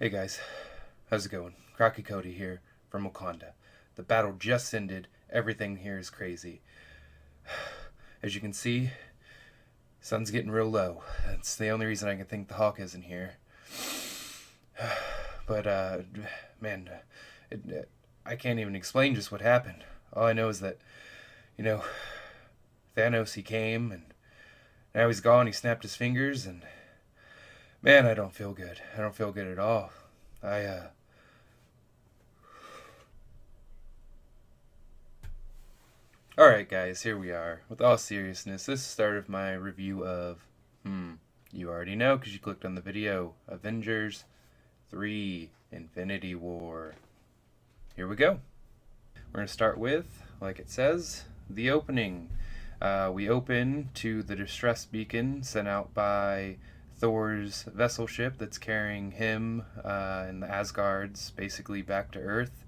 Hey guys, how's it going? Crocky Cody here from Wakanda. The battle just ended. Everything here is crazy. As you can see, sun's getting real low. That's the only reason I can think the Hawk isn't here. But man, I can't even explain just what happened. All I know is that, you know, Thanos, he came and now he's gone. He snapped his fingers and man, I don't feel good. I don't feel good at all. I Alright, guys, here we are. With all seriousness, this is the start of my review of, you already know because you clicked on the video, Avengers 3 Infinity War. Here we go. We're going to start with, like it says, the opening. We open to the distress beacon sent out by Thor's vessel ship that's carrying him and the Asgards basically back to Earth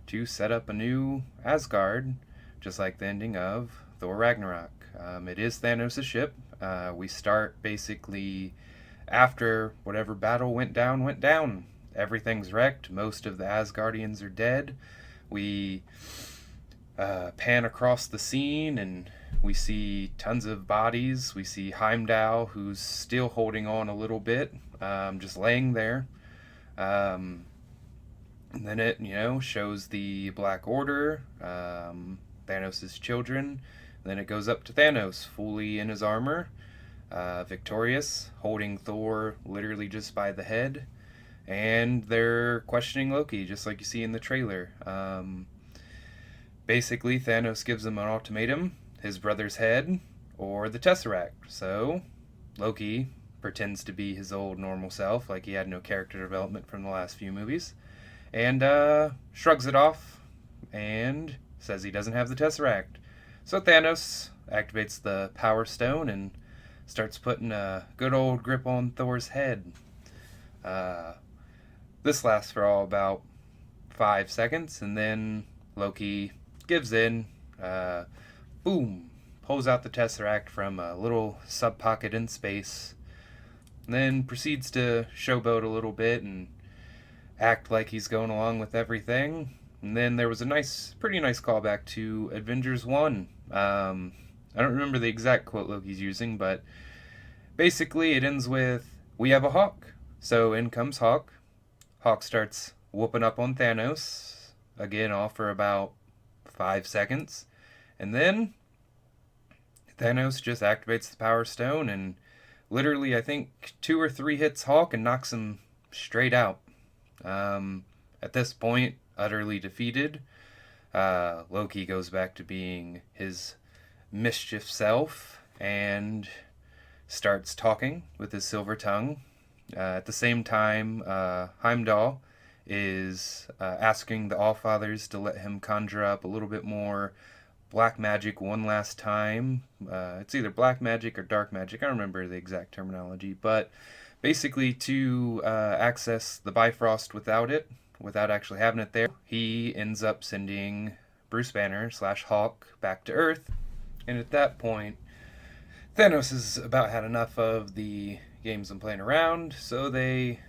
to set up a new Asgard, just like the ending of Thor Ragnarok. It is Thanos' ship. We start basically after whatever battle went down. Everything's wrecked. Most of the Asgardians are dead. We pan across the scene and we see tons of bodies. We see Heimdall, who's still holding on a little bit, just laying there. And then it, shows the Black Order, Thanos' children. Then it goes up to Thanos, fully in his armor, victorious, holding Thor literally just by the head. And they're questioning Loki, just like you see in the trailer. Basically, Thanos gives them an ultimatum: his brother's head or the Tesseract. So, Loki pretends to be his old normal self, like he had no character development from the last few movies, and shrugs it off and says he doesn't have the Tesseract. So Thanos activates the Power Stone and starts putting a good old grip on Thor's head. This lasts for all about 5 seconds, and then Loki gives in. Boom! Pulls out the Tesseract from a little sub-pocket in space, and then proceeds to showboat a little bit and act like he's going along with everything. And then there was a pretty nice callback to Avengers 1. I don't remember the exact quote Loki's using, but basically it ends with, "We have a Hawk." So in comes Hawk. Hawk starts whooping up on Thanos, again all for about 5 seconds. And then Thanos just activates the Power Stone and literally, I think, 2 or 3 hits Hawk and knocks him straight out. At this point, utterly defeated, Loki goes back to being his mischief self and starts talking with his silver tongue. At the same time, Heimdall is asking the Allfathers to let him conjure up a little bit more black magic one last time. It's either black magic or dark magic. I don't remember the exact terminology, but basically to access the Bifrost without actually having it there, he ends up sending Bruce Banner / Hawk back to Earth. And at that point, Thanos has about had enough of the games and playing around, so they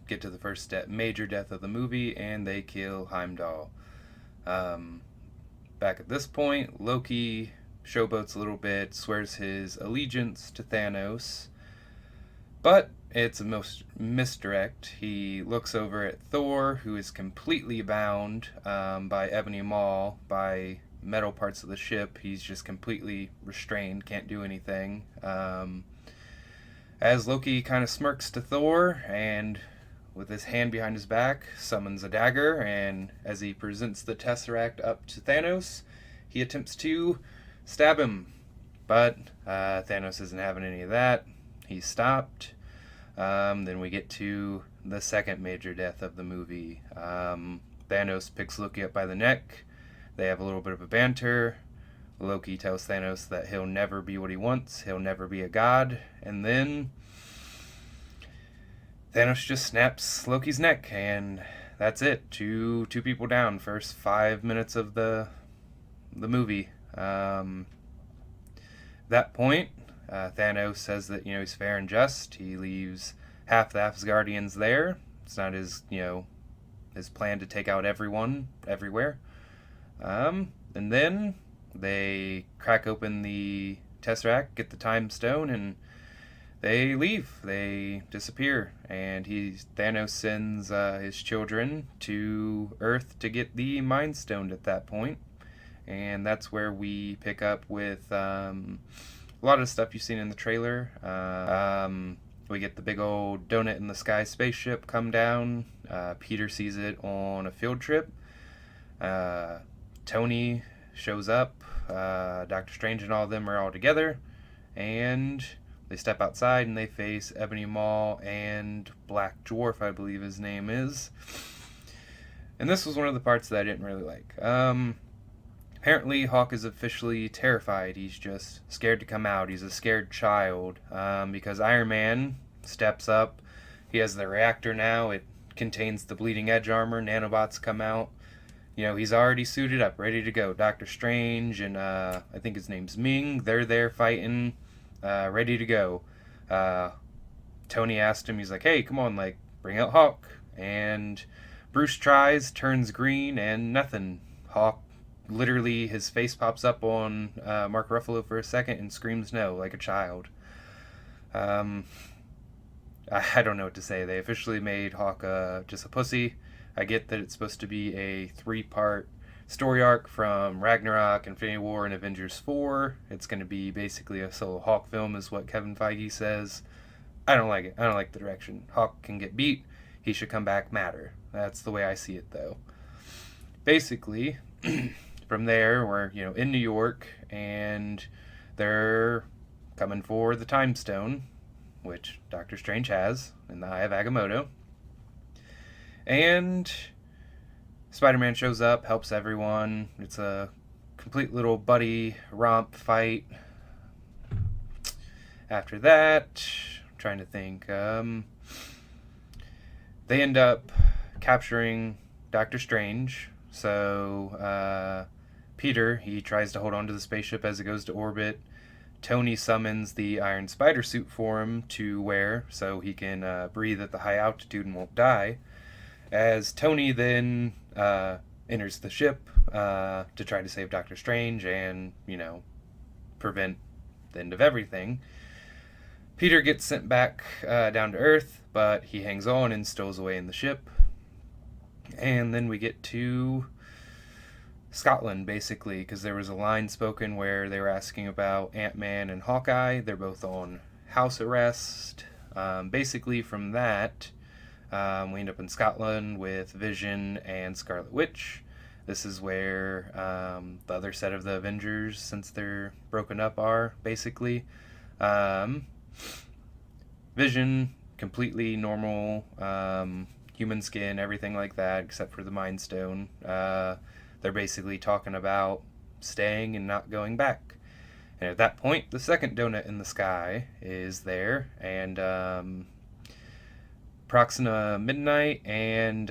get to the first major death of the movie, and they kill Heimdall. Back at this point, Loki showboats a little bit, swears his allegiance to Thanos, but it's a misdirect. He looks over at Thor, who is completely bound by Ebony Maw, by metal parts of the ship. He's just completely restrained, can't do anything. As Loki kind of smirks to Thor and, with his hand behind his back, summons a dagger, and as he presents the Tesseract up to Thanos, he attempts to stab him. But Thanos isn't having any of that. He's stopped. Then we get to the second major death of the movie. Thanos picks Loki up by the neck. They have a little bit of a banter. Loki tells Thanos that he'll never be what he wants. He'll never be a god. And then Thanos just snaps Loki's neck, and that's it. Two people down. First 5 minutes of the movie. That point, Thanos says that he's fair and just. He leaves half the Asgardians there, It's not his, his plan to take out everyone, everywhere. And then they crack open the Tesseract, get the Time Stone, and they leave. They disappear. And Thanos sends his children to Earth to get the Mind Stone at that point. And that's where we pick up with a lot of stuff you've seen in the trailer. We get the big old donut in the sky spaceship come down. Peter sees it on a field trip. Tony shows up. Doctor Strange and all of them are all together. And they step outside and they face Ebony Maw and Black Dwarf, I believe his name is. And this was one of the parts that I didn't really like. Apparently, Hawk is officially terrified. He's just scared to come out. He's a scared child because Iron Man steps up. He has the reactor now. It contains the bleeding edge armor. Nanobots come out. He's already suited up, ready to go. Doctor Strange and I think his name's Ming. They're there fighting, ready to go. Tony asked him, he's like, hey, come on, bring out Hawk. And Bruce tries, turns green, and nothing. Hawk, literally, his face pops up on Mark Ruffalo for a second and screams no, like a child. I don't know what to say. They officially made Hawk just a pussy. I get that it's supposed to be a 3-part story arc from Ragnarok, Infinity War, and Avengers 4. It's going to be basically a solo Hawk film, is what Kevin Feige says. I don't like it. I don't like the direction. Hawk can get beat. He should come back madder. That's the way I see it, though. Basically, from there, we're in New York, and they're coming for the Time Stone, which Doctor Strange has in the Eye of Agamotto. And Spider-Man shows up, helps everyone. It's a complete little buddy romp fight. After that, I'm trying to think. They end up capturing Doctor Strange. So Peter, he tries to hold on to the spaceship as it goes to orbit. Tony summons the Iron Spider suit for him to wear so he can breathe at the high altitude and won't die. As Tony then enters the ship to try to save Doctor Strange and, prevent the end of everything. Peter gets sent back down to Earth, but he hangs on and stows away in the ship. And then we get to Scotland, basically, because there was a line spoken where they were asking about Ant-Man and Hawkeye. They're both on house arrest. Basically, from that, we end up in Scotland with Vision and Scarlet Witch. This is where the other set of the Avengers, since they're broken up, are, basically. Vision, completely normal, human skin, everything like that, except for the Mind Stone. They're basically talking about staying and not going back. And at that point, the second donut in the sky is there, and Proxima Midnight and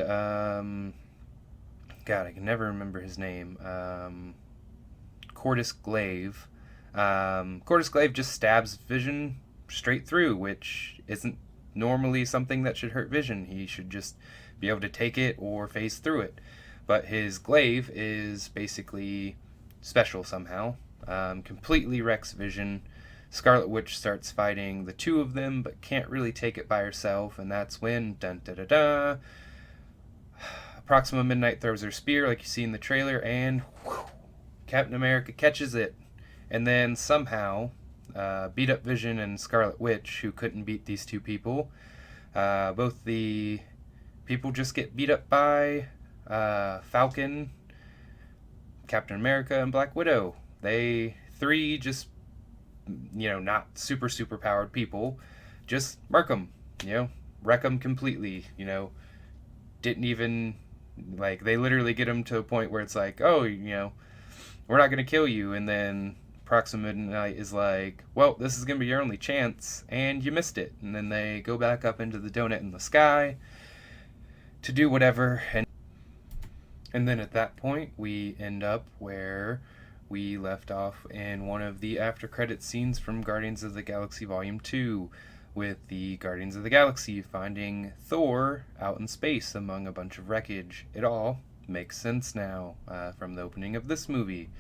God, I can never remember his name. Cordis Glaive. Cordis Glaive just stabs Vision straight through, which isn't normally something that should hurt Vision. He should just be able to take it or phase through it. But his glaive is basically special somehow. Completely wrecks Vision. Scarlet Witch starts fighting the two of them, but can't really take it by herself, and that's when Proxima Midnight throws her spear, like you see in the trailer, and whew, Captain America catches it, and then somehow beat up Vision and Scarlet Witch, who couldn't beat these two people. Both the people just get beat up by Falcon, Captain America, and Black Widow. They three just, not super powered people, just murk them, wreck them completely, didn't even, they literally get them to a point where it's like, oh, we're not going to kill you, and then Proxima Midnight is like, well, this is going to be your only chance, and you missed it, and then they go back up into the donut in the sky to do whatever, and then at that point, we end up where we left off in one of the after credit scenes from Guardians of the Galaxy Volume 2. with the Guardians of the Galaxy finding Thor out in space among a bunch of wreckage. It all makes sense now from the opening of this movie.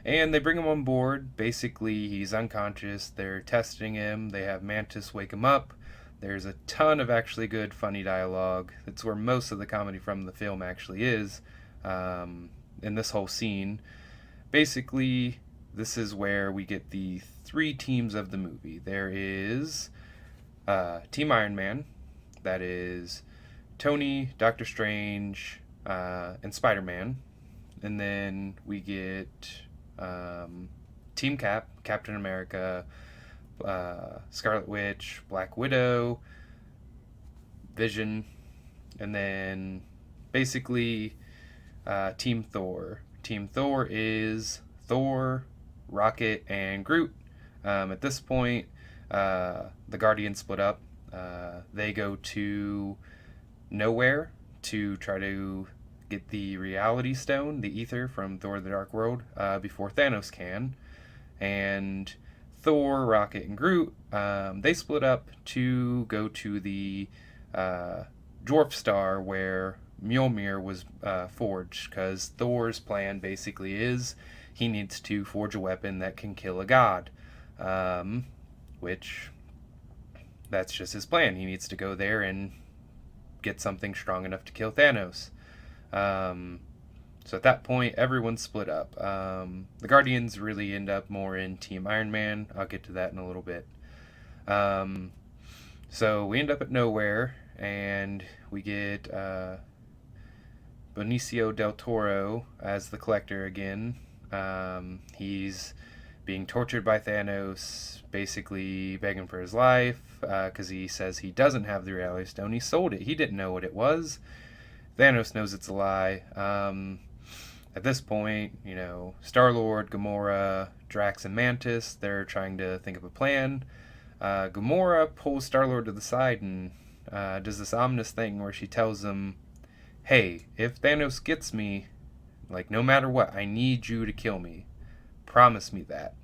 And they bring him on board. Basically, he's unconscious. They're testing him. They have Mantis wake him up. There's a ton of actually good, funny dialogue. That's where most of the comedy from the film actually is, in this whole scene. Basically, this is where we get the three teams of the movie. There is Team Iron Man. That is Tony, Doctor Strange, and Spider-Man. And then we get Team Cap, Captain America, Scarlet Witch, Black Widow, Vision, and then basically Team Thor. Team Thor is Thor, Rocket, and Groot. At this point, the Guardians split up. They go to nowhere to try to get the Reality Stone, the Ether from Thor the Dark World, before Thanos can. And Thor, Rocket, and Groot, they split up to go to the Dwarf Star where Mjolnir was forged, because Thor's plan basically is he needs to forge a weapon that can kill a god, which that's just his plan. He needs to go there and get something strong enough to kill Thanos. So at that point, everyone's split up. The Guardians really end up more in Team Iron Man. I'll get to that in a little bit. So we end up at nowhere, and we get Benicio del Toro as the Collector again. He's being tortured by Thanos, basically begging for his life, because he says he doesn't have the Reality Stone. He sold it. He didn't know what it was. Thanos knows it's a lie. At this point, Star-Lord, Gamora, Drax, and Mantis, they're trying to think of a plan. Gamora pulls Star-Lord to the side and does this ominous thing where she tells him, hey, if Thanos gets me, no matter what, I need you to kill me. Promise me that.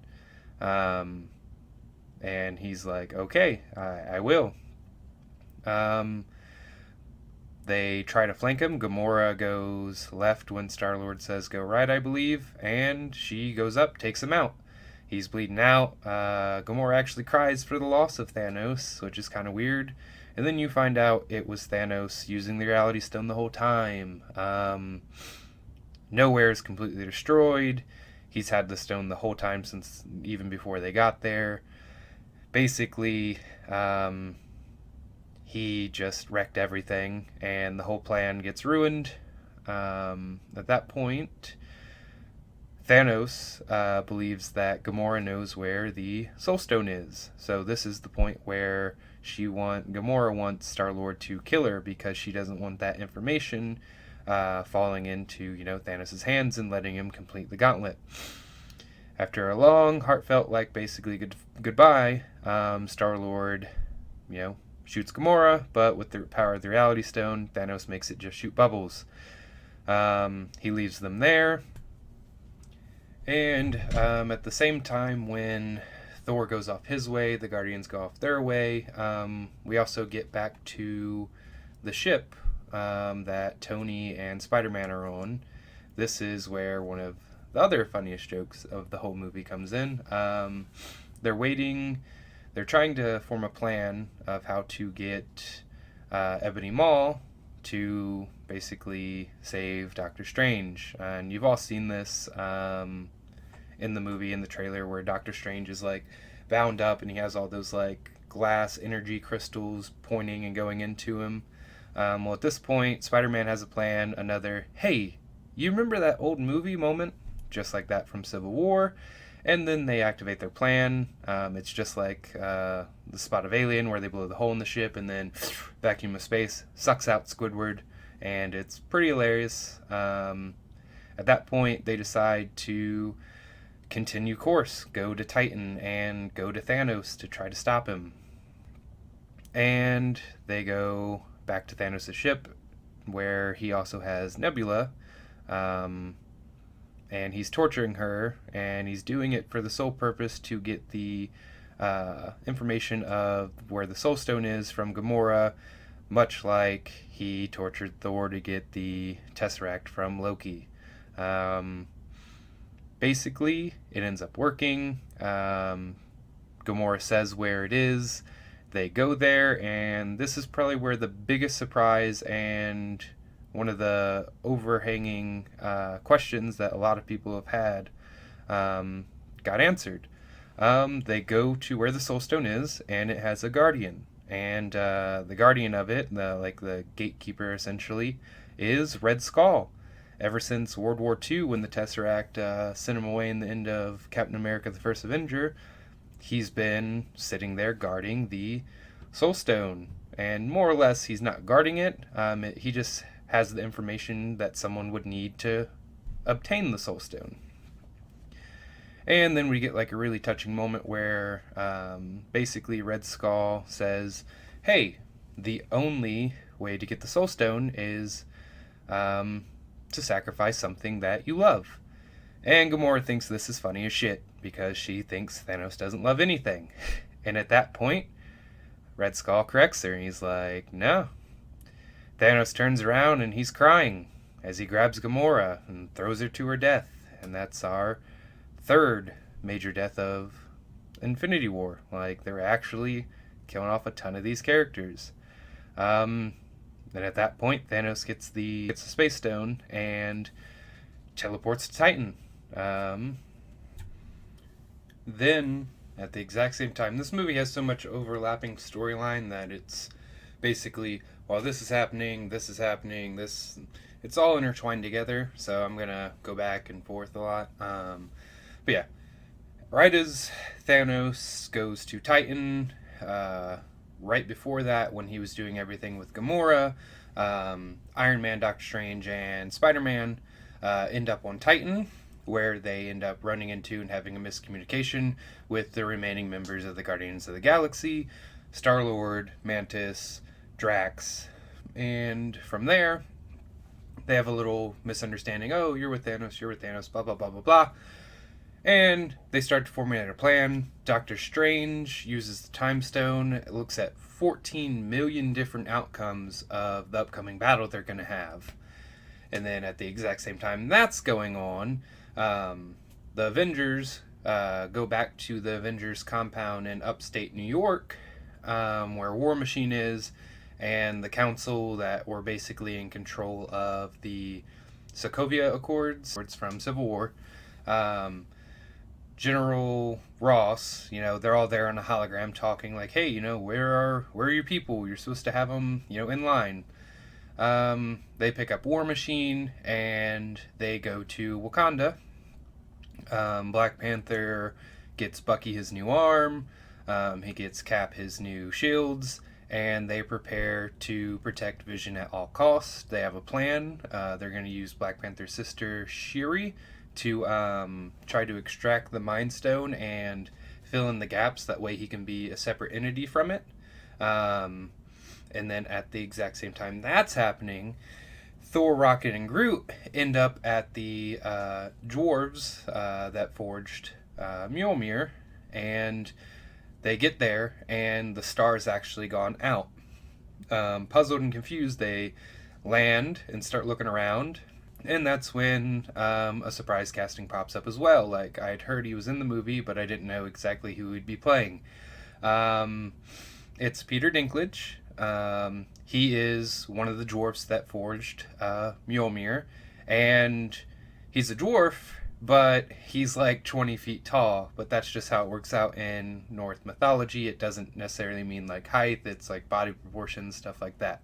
And he's like, okay, I will. They try to flank him. Gamora goes left when Star-Lord says go right, I believe. And she goes up, takes him out. He's bleeding out. Gamora actually cries for the loss of Thanos, which is kind of weird. And then you find out it was Thanos using the Reality Stone the whole time. Nowhere is completely destroyed. He's had the stone the whole time since even before they got there. Basically, he just wrecked everything, and the whole plan gets ruined. At that point, Thanos believes that Gamora knows where the Soul Stone is. So this is the point where Gamora wants Star-Lord to kill her because she doesn't want that information falling into Thanos' hands and letting him complete the gauntlet. After a long, heartfelt, basically goodbye, Star-Lord, shoots Gamora, but with the power of the Reality Stone, Thanos makes it just shoot bubbles. He leaves them there. And at the same time, when Thor goes off his way, the Guardians go off their way. We also get back to the ship that Tony and Spider-Man are on. This is where one of the other funniest jokes of the whole movie comes in. They're waiting. They're trying to form a plan of how to get Ebony Maw to basically save Doctor Strange. And you've all seen this in the movie, in the trailer, where Doctor Strange is bound up and he has all those glass energy crystals pointing and going into him. Well, at this point, Spider-Man has a plan, another, hey, you remember that old movie moment? Just like that from Civil War. And then they activate their plan. It's just like the spot of Alien where they blow the hole in the ship and then vacuum of space, sucks out Squidward, and it's pretty hilarious. At that point, they decide to continue course, go to Titan, and go to Thanos to try to stop him. And they go back to Thanos' ship, where he also has Nebula, and he's torturing her, and he's doing it for the sole purpose to get the information of where the Soul Stone is from Gamora, much like he tortured Thor to get the Tesseract from Loki. Basically, it ends up working. Gamora says where it is. They go there, and this is probably where the biggest surprise and one of the overhanging questions that a lot of people have had got answered. They go to where the Soul Stone is, and it has a guardian. And the guardian of it, the gatekeeper essentially, is Red Skull. Ever since World War II, when the Tesseract sent him away in the end of Captain America the First Avenger, he's been sitting there guarding the Soul Stone. And more or less, he's not guarding it. He just has the information that someone would need to obtain the Soul Stone. And then we get like a really touching moment where basically Red Skull says, hey, the only way to get the Soul Stone is to sacrifice something that you love. And Gamora thinks this is funny as shit because she thinks Thanos doesn't love anything. And at that point, Red Skull corrects her and he's like, no. Thanos turns around and he's crying as he grabs Gamora and throws her to her death. And that's our third major death of Infinity War. Like, they're actually killing off a ton of these characters. And at that point, Thanos gets the Space Stone and teleports to Titan. Then, at the exact same time, this movie has so much overlapping storyline that it's basically, while this is happening, it's all intertwined together, so I'm gonna go back and forth a lot. But yeah, right as Thanos goes to Titan, right before that, when he was doing everything with Gamora, Iron Man, Doctor Strange, and Spider-Man end up on Titan, where they end up running into and having a miscommunication with the remaining members of the Guardians of the Galaxy, Star-Lord, Mantis, Drax, and from there, they have a little misunderstanding. Oh, you're with Thanos, blah, blah, blah, blah, blah. And they start to formulate a plan. Doctor Strange uses the Time Stone. It looks at 14 million different outcomes of the upcoming battle they're going to have. And then at the exact same time that's going on, the Avengers go back to the Avengers compound in upstate New York, where War Machine is, and the council that were basically in control of the Sokovia Accords from Civil War. General Ross, they're all there on a hologram talking like, hey, where are your people? You're supposed to have them, in line. They pick up War Machine and they go to Wakanda. Black Panther gets Bucky his new arm. He gets Cap his new shields. And they prepare to protect Vision at all costs. They have a plan. They're going to use Black Panther's sister, Shuri, to try to extract the Mind Stone and fill in the gaps. That way he can be a separate entity from it. And then at the exact same time that's happening, Thor, Rocket, and Groot end up at the dwarves that forged Mjolnir, and they get there, and the star's actually gone out. Puzzled and confused, they land and start looking around, and that's when a surprise casting pops up as well. Like, I'd heard he was in the movie, but I didn't know exactly who he'd be playing. It's Peter Dinklage. He is one of the dwarfs that forged Mjolnir, and he's a dwarf, but he's like 20 feet tall, but that's just how it works out in Norse mythology. It doesn't necessarily mean like height, it's like body proportions, stuff like that.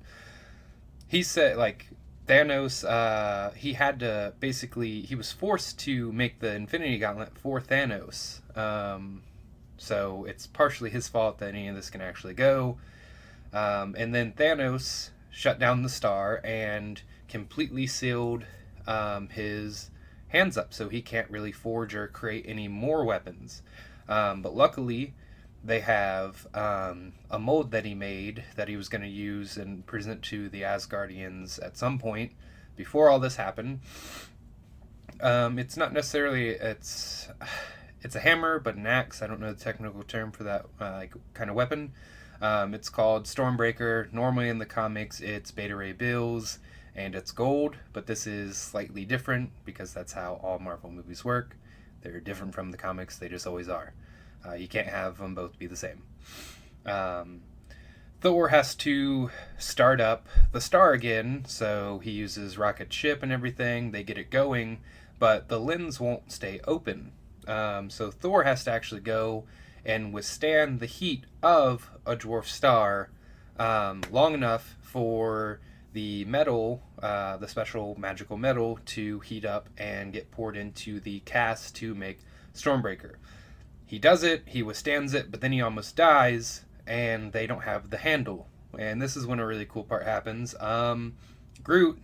He said, like, Thanos, he was forced to make the Infinity Gauntlet for Thanos. So it's partially his fault that any of this can actually go. And then Thanos shut down the star and completely sealed his hands up, so he can't really forge or create any more weapons. But luckily, they have a mold that he made that he was going to use and present to the Asgardians at some point before all this happened. It's not necessarily It's a hammer, but an axe. I don't know the technical term for that kind of weapon. It's called Stormbreaker. Normally in the comics, it's Beta Ray Bills and it's gold, but this is slightly different because that's how all Marvel movies work. They're different from the comics, they just always are. You can't have them both be the same. Thor has to start up the star again, so he uses rocket ship and everything. They get it going, but the lens won't stay open. So Thor has to actually go and withstand the heat of a dwarf star long enough for the metal, the special magical metal, to heat up and get poured into the cast to make Stormbreaker. He does it, he withstands it, but then he almost dies, and they don't have the handle. And this is when a really cool part happens. Groot,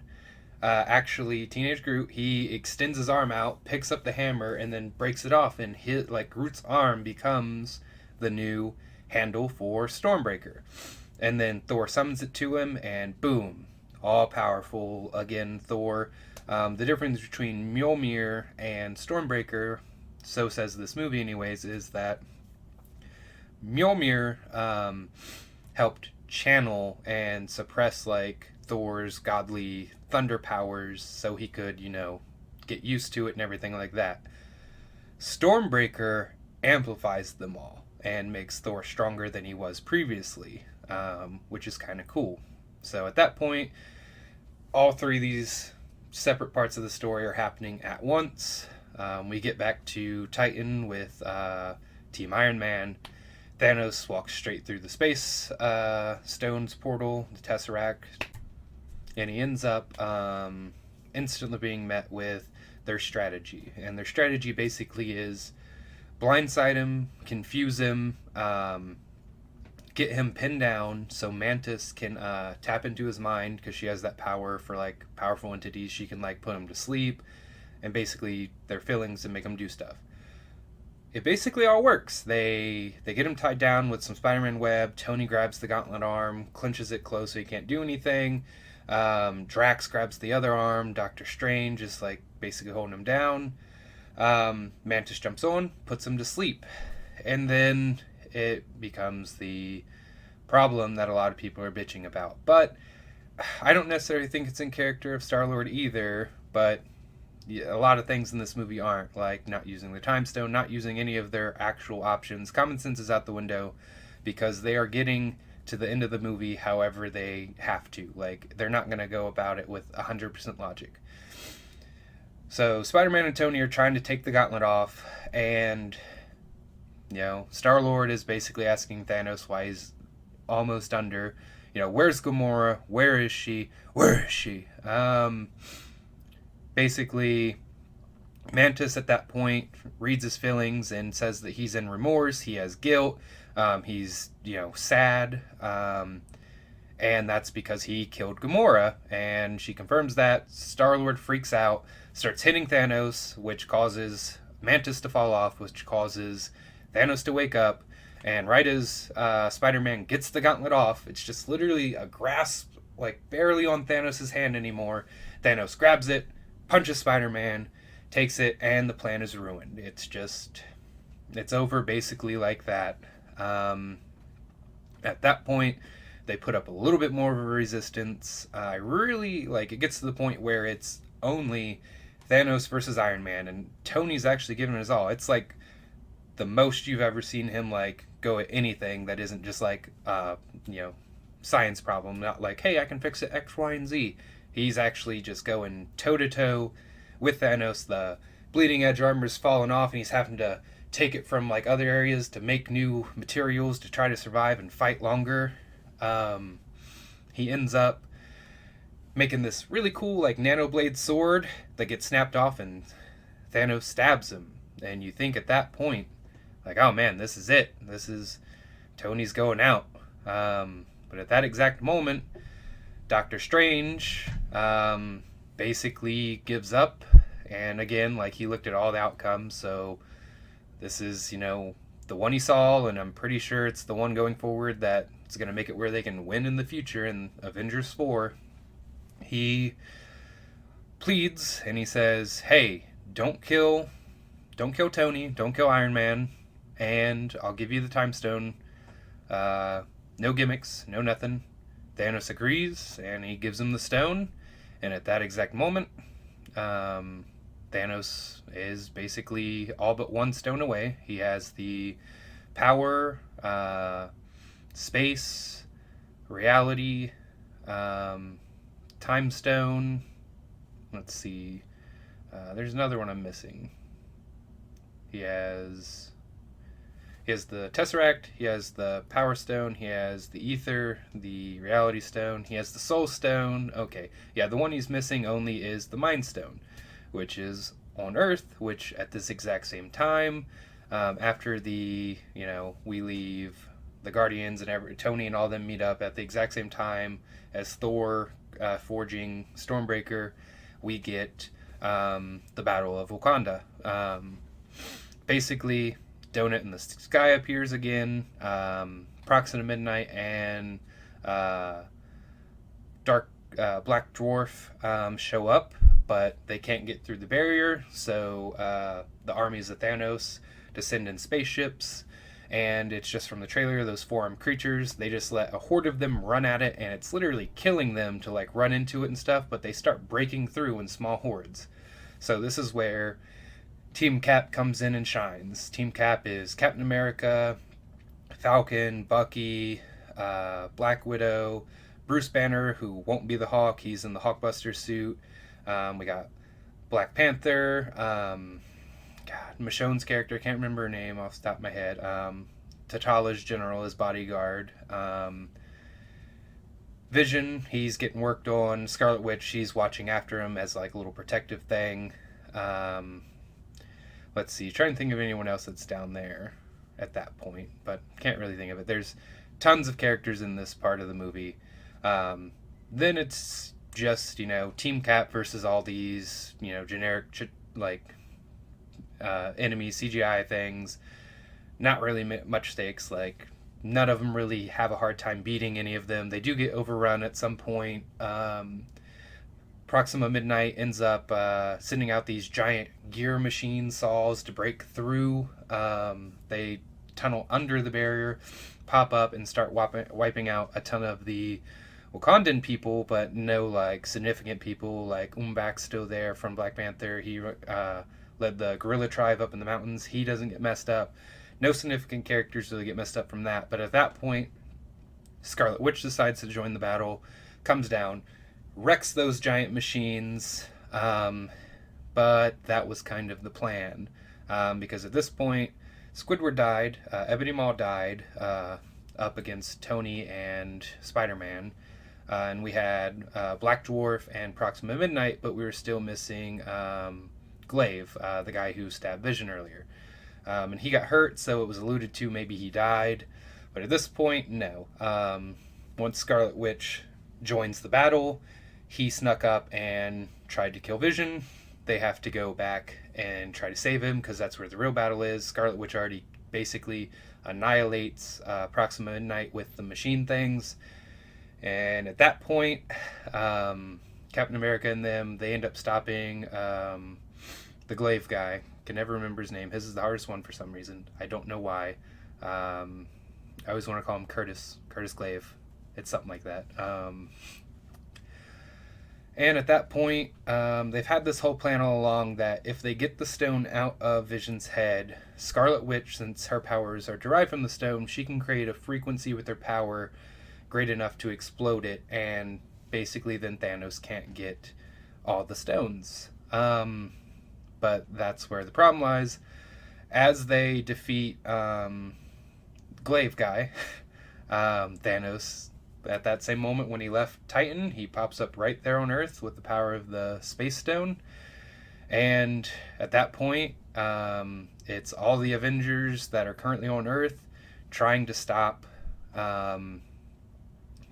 actually, Teenage Groot, he extends his arm out, picks up the hammer, and then breaks it off, and Groot's arm becomes the new handle for Stormbreaker. And then Thor summons it to him, and boom, all powerful again, Thor. The difference between Mjolnir and Stormbreaker, so says this movie anyways, is that Mjolnir helped channel and suppress Thor's godly thunder powers so he could, get used to it and everything like that. Stormbreaker amplifies them all and makes Thor stronger than he was previously, which is kind of cool. So at that point, all three of these separate parts of the story are happening at once. We get back to Titan with Team Iron Man. Thanos walks straight through the space stones portal, the Tesseract, and he ends up instantly being met with their strategy. And their strategy basically is blindside him, confuse him, get him pinned down so Mantis can tap into his mind, because she has that power for powerful entities. She can put him to sleep and basically their feelings and make them do stuff. It basically all works. They get him tied down with some Spider-Man web. Tony grabs the gauntlet arm, clinches it close so he can't do anything. Drax grabs the other arm. Doctor Strange is basically holding him down. Mantis jumps on, puts him to sleep. And then it becomes the problem that a lot of people are bitching about. But I don't necessarily think it's in character of Star-Lord either, but a lot of things in this movie aren't, not using the time stone, not using any of their actual options. Common sense is out the window because they are getting to the end of the movie however they have to. They're not going to go about it with 100% logic. So Spider-Man and Tony are trying to take the gauntlet off, and Star-Lord is basically asking Thanos why he's almost under. Where's Gamora? Where is she? Where is she? Basically, Mantis at that point reads his feelings and says that he's in remorse, he has guilt, he's, sad, and that's because he killed Gamora, and she confirms that. Star-Lord freaks out, starts hitting Thanos, which causes Mantis to fall off, which causes Thanos to wake up, and right as Spider-Man gets the gauntlet off, it's just literally a grasp, barely on Thanos' hand anymore. Thanos grabs it, punches Spider-Man, takes it, and the plan is ruined. It's over basically like that. At that point, they put up a little bit more of a resistance. I really, it gets to the point where it's only Thanos versus Iron Man, and Tony's actually giving it his all. It's the most you've ever seen him go at anything that isn't just science problem, not hey, I can fix it X, Y, and Z. He's actually just going toe-to-toe with Thanos. The bleeding edge armor's fallen off, and he's having to take it from other areas to make new materials to try to survive and fight longer. He ends up making this really cool nanoblade sword that gets snapped off, and Thanos stabs him. And you think at that point, oh man, this is it. This is Tony's going out. But at that exact moment, Doctor Strange basically gives up, and again, he looked at all the outcomes, so this is, the one he saw, and I'm pretty sure it's the one going forward that it's going to make it where they can win in the future in Avengers 4. He pleads, and he says, hey, don't kill, don't kill Tony, don't kill Iron Man, and I'll give you the time stone. No gimmicks, no nothing. Thanos agrees, and he gives him the stone. And at that exact moment, Thanos is basically all but one stone away. He has the power, space, reality, time stone. Let's see. There's another one I'm missing. He has the Tesseract, he has the Power Stone, he has the Ether, the Reality Stone, he has the Soul Stone. Okay, yeah, the one he's missing only is the Mind Stone, which is on Earth, which at this exact same time, after we leave the Guardians and Tony and all them meet up at the exact same time as Thor forging Stormbreaker, we get the Battle of Wakanda. Basically, Donut in the Sky appears again. Proxima Midnight and Black Dwarf show up, but they can't get through the barrier. So the armies of Thanos descend in spaceships, and it's just from the trailer. Those four-armed creatures, they just let a horde of them run at it, and it's literally killing them to like run into it and stuff. But they start breaking through in small hordes. So this is where Team Cap comes in and shines. Team Cap is Captain America, Falcon, Bucky, Black Widow, Bruce Banner, who won't be the Hawk. He's in the Hawkbuster suit. We got Black Panther. Michonne's character, can't remember her name off the top of my head. T'Challa's general, his bodyguard. Vision, he's getting worked on. Scarlet Witch, she's watching after him as like a little protective thing. Let's see, trying to think of anyone else that's down there at that point, but can't really think of it. There's tons of characters in this part of the movie. Then it's just, Team Cap versus all these, generic, enemies, CGI things. Not really much stakes. Like, none of them really have a hard time beating any of them. They do get overrun at some point. Proxima Midnight ends up sending out these giant gear machine saws to break through. They tunnel under the barrier, pop up, and start wiping out a ton of the Wakandan people, but no like significant people. Like Umbak's still there from Black Panther. He led the gorilla tribe up in the mountains. He doesn't get messed up. No significant characters really get messed up from that. But at that point, Scarlet Witch decides to join the battle, comes down, wrecks those giant machines, but that was kind of the plan, because at this point, Squidward died, Ebony Maw died, up against Tony and Spider-Man, and we had Black Dwarf and Proxima Midnight, but we were still missing Glaive, the guy who stabbed Vision earlier. And he got hurt, so it was alluded to maybe he died, but at this point, no. Once Scarlet Witch joins the battle, he snuck up and tried to kill Vision. They have to go back and try to save him because that's where the real battle is. Scarlet Witch already basically annihilates Proxima Midnight with the machine things. And at that point, Captain America and them, they end up stopping the Glaive guy. Can never remember his name. His is the hardest one for some reason. I don't know why. I always want to call him Curtis Glaive. It's something like that. And at that point, they've had this whole plan all along that if they get the stone out of Vision's head, Scarlet Witch, since her powers are derived from the stone, she can create a frequency with her power great enough to explode it, and basically then Thanos can't get all the stones. But that's where the problem lies. As they defeat Glaive guy, Thanos, at that same moment when he left Titan, he pops up right there on Earth with the power of the Space Stone. And at that point, it's all the Avengers that are currently on Earth trying to stop Thanos.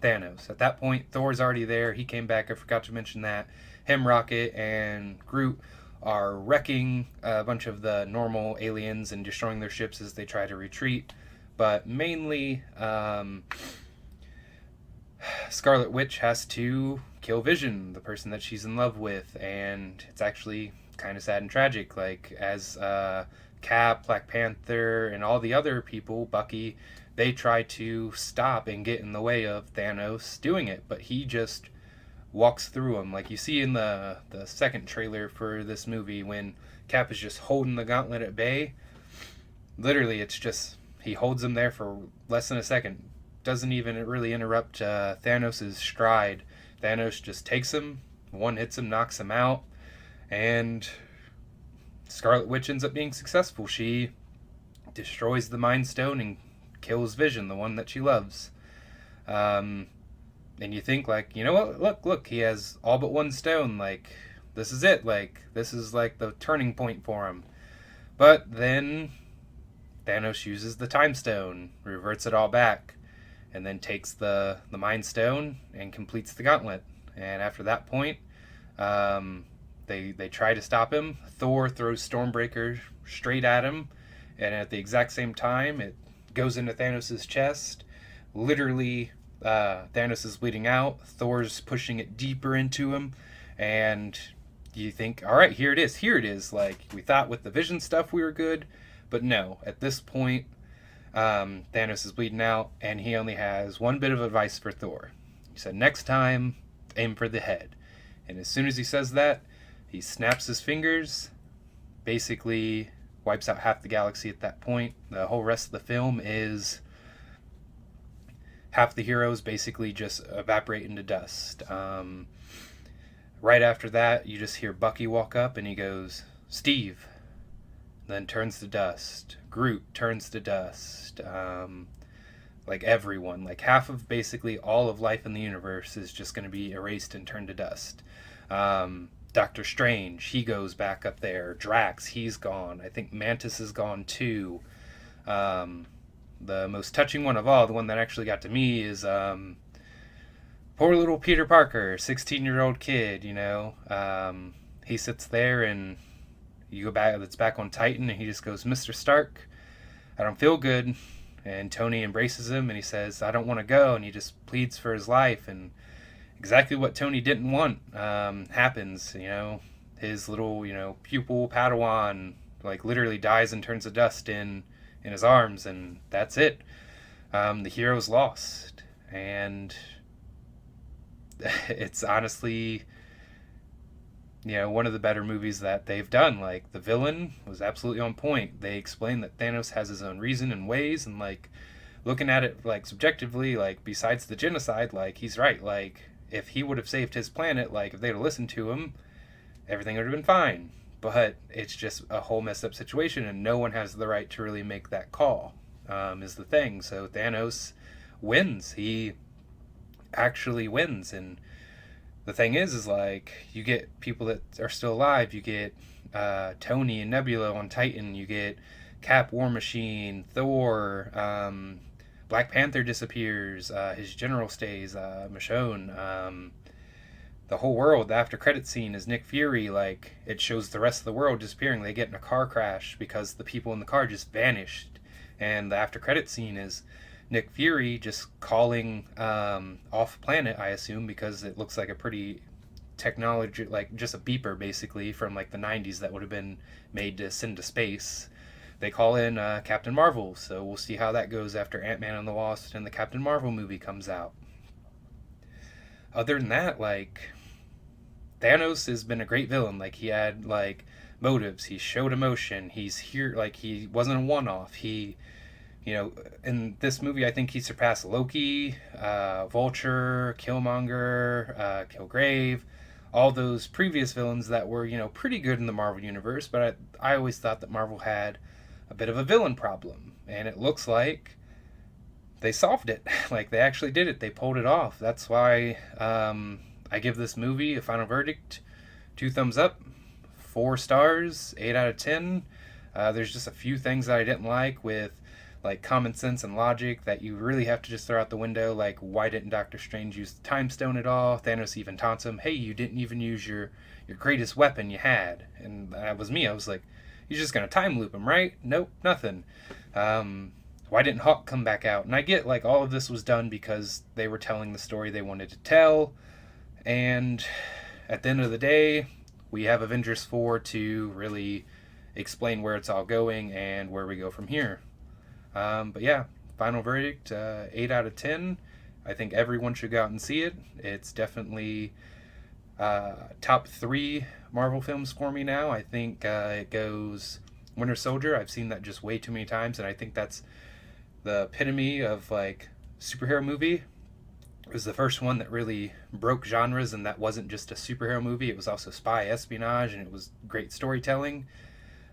At that point, Thor's already there. He came back. I forgot to mention that. Him, Rocket, and Groot are wrecking a bunch of the normal aliens and destroying their ships as they try to retreat. But mainly, Scarlet Witch has to kill Vision, the person that she's in love with, and it's actually kind of sad and tragic. Like, as Cap, Black Panther, and all the other people, Bucky, they try to stop and get in the way of Thanos doing it, but he just walks through them. Like you see in the second trailer for this movie when Cap is just holding the gauntlet at bay. Literally, it's just he holds him there for less than a second. Doesn't even really interrupt Thanos' stride. Thanos just takes him, one hits him, knocks him out, and Scarlet Witch ends up being successful. She destroys the Mind Stone and kills Vision, the one that she loves. And you think, like, you know what? Look, he has all but one stone. Like, this is it. Like, this is like the turning point for him. But then Thanos uses the Time Stone, reverts it all back, and then takes the Mind Stone and completes the gauntlet. And after that point, they try to stop him. Thor throws Stormbreaker straight at him, and at the exact same time, it goes into Thanos' chest. Literally, Thanos is bleeding out. Thor's pushing it deeper into him, and you think, all right, here it is. Like, we thought with the Vision stuff we were good, but no. At this point, Thanos is bleeding out, and he only has one bit of advice for Thor. He said, next time, aim for the head. And as soon as he says that, he snaps his fingers, basically wipes out half the galaxy at that point. The whole rest of the film is half the heroes basically just evaporate into dust. Right after that, you just hear Bucky walk up and he goes, Steve, then turns to dust. Groot turns to dust. Like everyone, like half of basically all of life in the universe is just going to be erased and turned to dust. Doctor Strange, he goes back up there. Drax, he's gone. I think Mantis is gone too. The most touching one of all, the one that actually got to me, is poor little Peter Parker, 16-year-old kid, you know. He sits there and you go back, it's back on Titan, and he just goes, Mr. Stark, I don't feel good. And Tony embraces him and he says, I don't want to go. And he just pleads for his life. And exactly what Tony didn't want happens, you know. His little, you know, pupil Padawan, like, literally dies and turns to dust in his arms, and that's it. The hero's lost. And it's honestly, you know, one of the better movies that they've done. Like, the villain was absolutely on point. They explain that Thanos has his own reason and ways, and, like, looking at it, like, subjectively, like, besides the genocide, like, he's right. Like, if he would have saved his planet, like, if they'd have listened to him, everything would have been fine. But it's just a whole messed up situation, and no one has the right to really make that call, is the thing. So Thanos wins. He actually wins, and the thing is like, you get people that are still alive. You get Tony and Nebula on Titan. You get Cap, War Machine, Thor. Black Panther disappears. His general stays. Michonne. The whole world. The after credit scene is Nick Fury. Like, it shows the rest of the world disappearing. They get in a car crash because the people in the car just vanished. And the after credit scene is Nick Fury just calling off planet, I assume, because it looks like a pretty technology, like just a beeper basically from like the 90s that would have been made to send to space. They call in Captain Marvel, so we'll see how that goes after Ant-Man and the Wasp and the Captain Marvel movie comes out. Other than that, like, Thanos has been a great villain. Like, he had like motives, he showed emotion, he's here, like, he wasn't a one-off. He, you know, in this movie, I think he surpassed Loki, Vulture, Killmonger, Kilgrave, all those previous villains that were, you know, pretty good in the Marvel Universe, but I always thought that Marvel had a bit of a villain problem, and it looks like they solved it. Like, they actually did it. They pulled it off. That's why I give this movie a final verdict, 2 thumbs up, 4 stars, 8 out of 10. There's just a few things that I didn't like with, like, common sense and logic that you really have to just throw out the window. Like, why didn't Doctor Strange use the Time Stone at all? Thanos even taunts him, hey, you didn't even use your greatest weapon you had. And that was me. I was like, you're just going to time loop him, right? Nope, nothing. Why didn't Hawk come back out? And I get, like, all of this was done because they were telling the story they wanted to tell. And at the end of the day, we have Avengers 4 to really explain where it's all going and where we go from here. But yeah, final verdict, 8 out of 10. I think everyone should go out and see it. It's definitely top 3 Marvel films for me now. I think it goes Winter Soldier. I've seen that just way too many times, and I think that's the epitome of like superhero movie. It was the first one that really broke genres, and that wasn't just a superhero movie. It was also spy espionage, and it was great storytelling.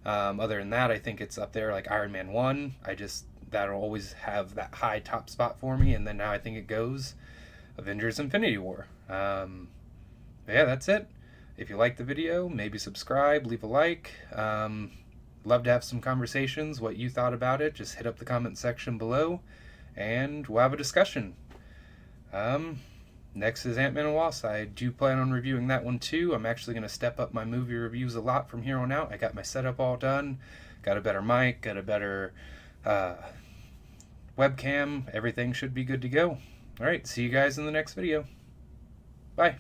Other than that, I think it's up there like Iron Man 1. That'll always have that high top spot for me. And then now I think it goes Avengers Infinity War. Yeah, that's it. If you liked the video, maybe subscribe, leave a like. Love to have some conversations, what you thought about it. Just hit up the comment section below, and we'll have a discussion. Next is Ant-Man and Wasp. I do plan on reviewing that one too. I'm actually going to step up my movie reviews a lot from here on out. I got my setup all done, got a better mic, got a better webcam. Everything should be good to go. Alright, see you guys in the next video. Bye.